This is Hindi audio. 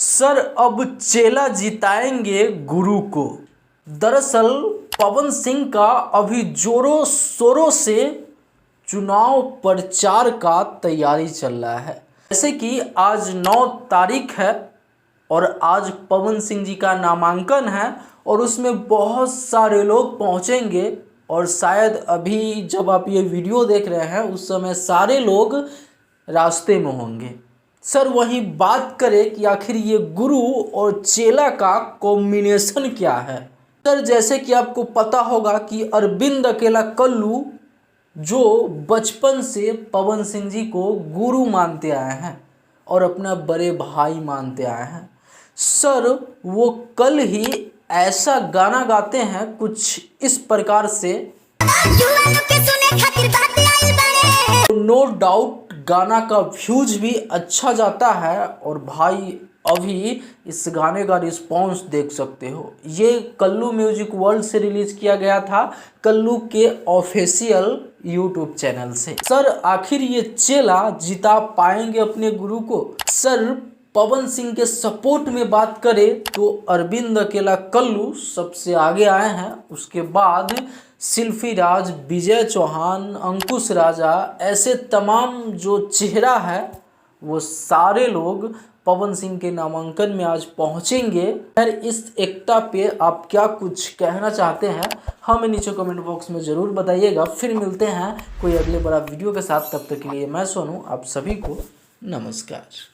सर अब चेला जिताएंगे गुरु को। दरअसल पवन सिंह का अभी जोरों शोरों से चुनाव प्रचार का तैयारी चल रहा है। जैसे कि आज 9 तारीख है और आज पवन सिंह जी का नामांकन है और उसमें बहुत सारे लोग पहुंचेंगे और शायद अभी जब आप ये वीडियो देख रहे हैं उस समय सारे लोग रास्ते में होंगे। सर वही बात करें कि आखिर ये गुरु और चेला का कॉम्बिनेशन क्या है। सर जैसे कि आपको पता होगा कि अरविंद अकेला कल्लू जो बचपन से पवन सिंह जी को गुरु मानते आए हैं और अपना बड़े भाई मानते आए हैं। सर वो कल ही ऐसा गाना गाते हैं कुछ इस प्रकार से, नो डाउट गाना का व्यूज भी अच्छा जाता है और भाई अभी इस गाने का रिस्पॉन्स देख सकते हो। ये कल्लू म्यूजिक वर्ल्ड से रिलीज किया गया था, कल्लू के ऑफिशियल यूट्यूब चैनल से। सर आखिर ये चेला जिता पाएंगे अपने गुरु को। सर पवन सिंह के सपोर्ट में बात करें तो अरविंद अकेला कल्लू सबसे आगे आए हैं, उसके बाद शिल्पी राज, विजय चौहान, अंकुश राजा, ऐसे तमाम जो चेहरा है वो सारे लोग पवन सिंह के नामांकन में आज पहुंचेंगे। खैर इस एकता पे आप क्या कुछ कहना चाहते हैं हमें नीचे कमेंट बॉक्स में ज़रूर बताइएगा। फिर मिलते हैं कोई अगले बड़ा वीडियो के साथ, तब तक के लिए मैं सोनू आप सभी को नमस्कार।